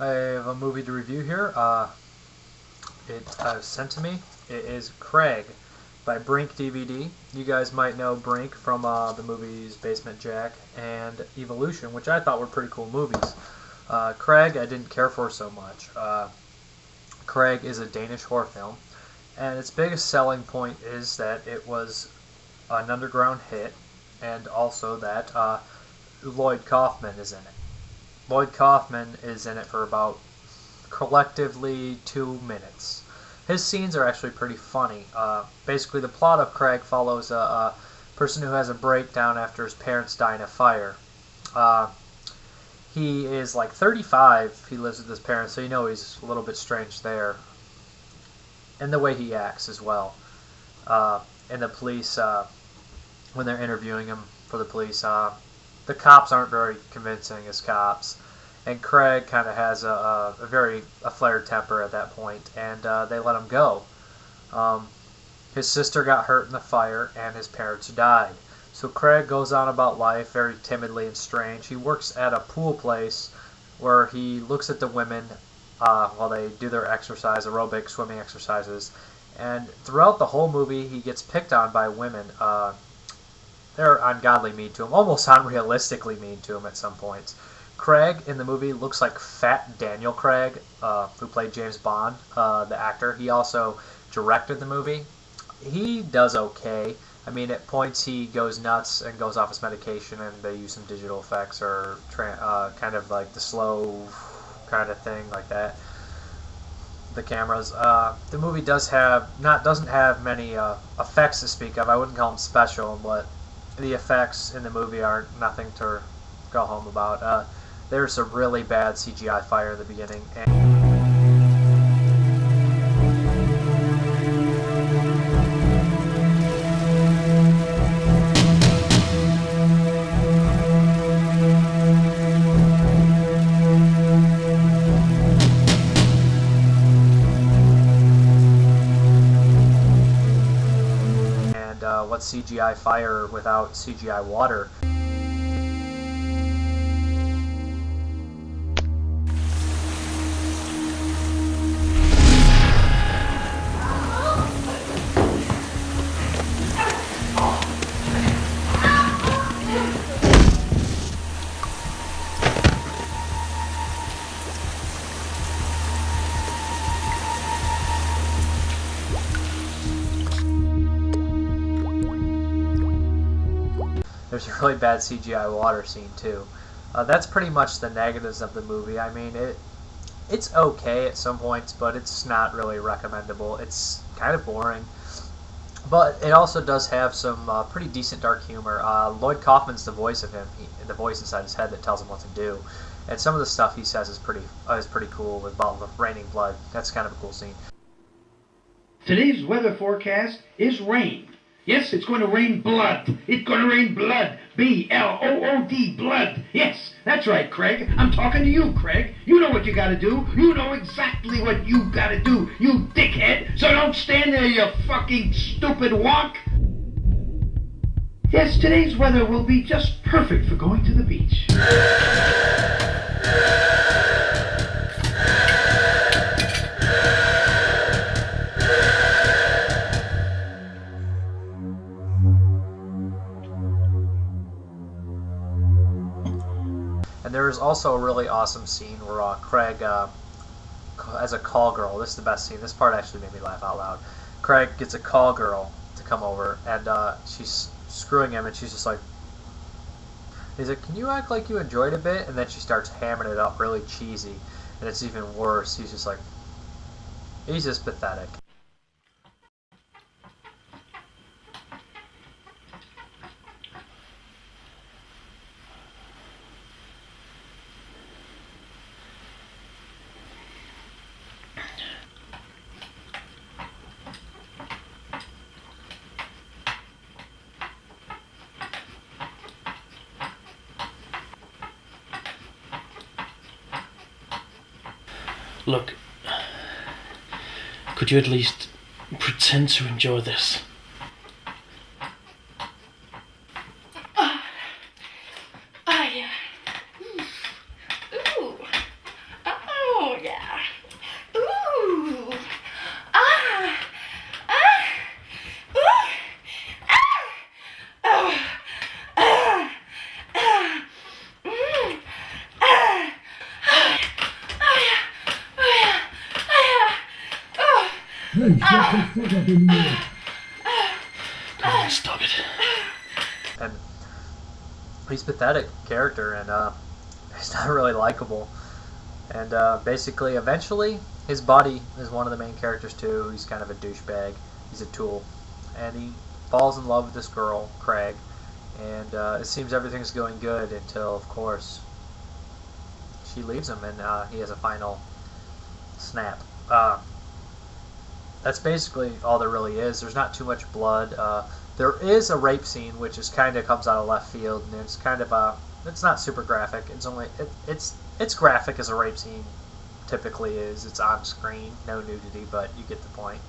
I have a movie to review here. It was sent to me. It is Craig by Brink DVD. You guys might know Brink from the movies Basement Jack and Evolution, which I thought were pretty cool movies. Craig I didn't care for so much. Craig is a Danish horror film, and its biggest selling point is that it was an underground hit, and also that Lloyd Kaufman is in it. Lloyd Kaufman is in it for about collectively 2 minutes. His scenes are actually pretty funny. Basically, the plot of Craig follows a person who has a breakdown after his parents die in a fire. He is like 35. He lives with his parents, so you know he's a little bit strange there. And the way he acts as well. And the police, when they're interviewing him for the police, the cops aren't very convincing as cops. And Craig kind of has a flared temper at that point, and they let him go. His sister got hurt in the fire, and his parents died. So Craig goes on about life very timidly and strange. He works at a pool place where he looks at the women while they do their exercise, aerobic swimming exercises. And throughout the whole movie, he gets picked on by women. They're ungodly mean to him, almost unrealistically mean to him at some points. Craig in the movie looks like Fat Daniel Craig, who played James Bond, the actor. He also directed the movie. He does okay. I mean, at points he goes nuts and goes off his medication, and they use some digital effects or kind of like the slow kind of thing like that. The cameras. The movie doesn't have many effects to speak of. I wouldn't call them special, but the effects in the movie aren't nothing to go home about. There's a really bad CGI fire in the beginning, and what's CGI fire without CGI water? There's a really bad CGI water scene too. That's pretty much the negatives of the movie. I mean, it's okay at some points, but it's not really recommendable. It's kind of boring. But it also does have some pretty decent dark humor. Lloyd Kaufman's the voice of him, the voice inside his head that tells him what to do. And some of the stuff he says is pretty cool, about the raining blood. That's kind of a cool scene. Today's weather forecast is rain. Yes, it's going to rain blood. It's going to rain blood. B-L-O-O-D, blood. Yes, that's right, Craig. I'm talking to you, Craig. You know what you gotta do. You know exactly what you gotta do, you dickhead. So don't stand there, you fucking stupid wonk. Yes, today's weather will be just perfect for going to the beach. And there is also a really awesome scene where Craig has a call girl. This is the best scene. This part actually made me laugh out loud. Craig gets a call girl to come over, and she's screwing him, and she's just like, he's like, can you act like you enjoyed a bit? And then she starts hamming it up really cheesy, and it's even worse. He's just like, he's just pathetic. Look, could you at least pretend to enjoy this? Ooh. Oh. Come on, stop it. And he's a pathetic character, and he's not really likable. And basically, eventually, his buddy is one of the main characters too. He's kind of a douchebag. He's a tool, and he falls in love with this girl, Craig. And it seems everything's going good until, of course, she leaves him, and he has a final snap. That's basically all there really is. There's not too much blood. There is a rape scene, which is kind of comes out of left field, and it's kind of it's not super graphic. It's only it's graphic as a rape scene typically is. It's on screen, no nudity, but you get the point.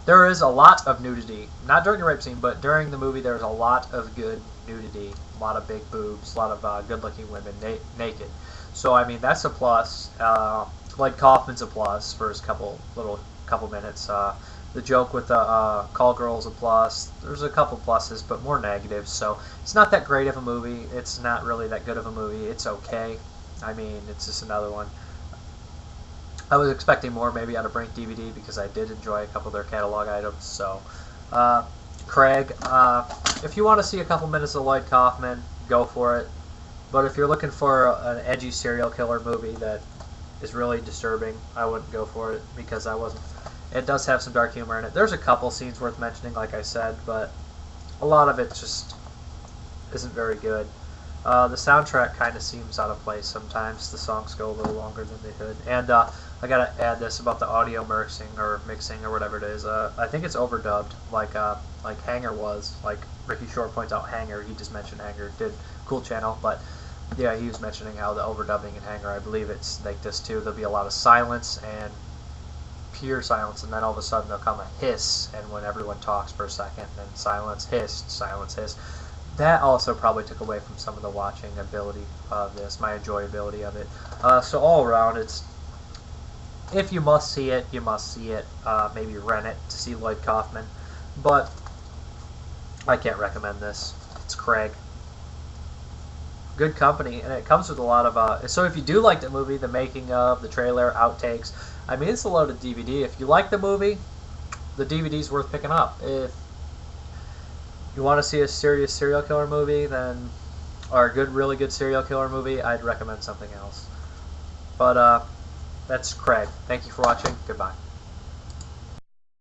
There is a lot of nudity, not during the rape scene, but during the movie. There's a lot of good nudity, a lot of big boobs, a lot of good-looking women naked. So I mean, that's a plus. Lloyd Kaufman's a plus for his couple minutes. The joke with the call girl's a plus. There's a couple pluses, but more negatives. So it's not that great of a movie. It's not really that good of a movie. It's okay. I mean, it's just another one. I was expecting more maybe out of Brink DVD because I did enjoy a couple of their catalog items. So, Craig, if you want to see a couple minutes of Lloyd Kaufman, go for it. But if you're looking for an edgy serial killer movie that is really disturbing, I wouldn't go for it because I wasn't. It does have some dark humor in it. There's a couple scenes worth mentioning, like I said, but a lot of it just isn't very good. The soundtrack kind of seems out of place sometimes. The songs go a little longer than they should. And I gotta add this about the audio mixing or whatever it is. I think it's overdubbed, like Hanger was. Like Ricky Shore points out Hanger. He just mentioned Hanger. Did cool channel, but yeah, he was mentioning how the overdubbing in Hanger. I believe it's like this too. There'll be a lot of silence and pure silence, and then all of a sudden there'll come a hiss, and when everyone talks for a second, then silence, hiss, silence, hiss. That also probably took away from some of the watching ability of this, my enjoyability of it. So all around, it's, if you must see it, you must see it. Maybe rent it to see Lloyd Kaufman, but I can't recommend this. It's Craig. Good company, and it comes with a lot of, so if you do like the movie, the making of, the trailer, outtakes, I mean, it's a loaded DVD. If you like the movie, the DVD's worth picking up. If you want to see a serious serial killer movie, then, or a really good serial killer movie, I'd recommend something else. But that's Craig. Thank you for watching. Goodbye.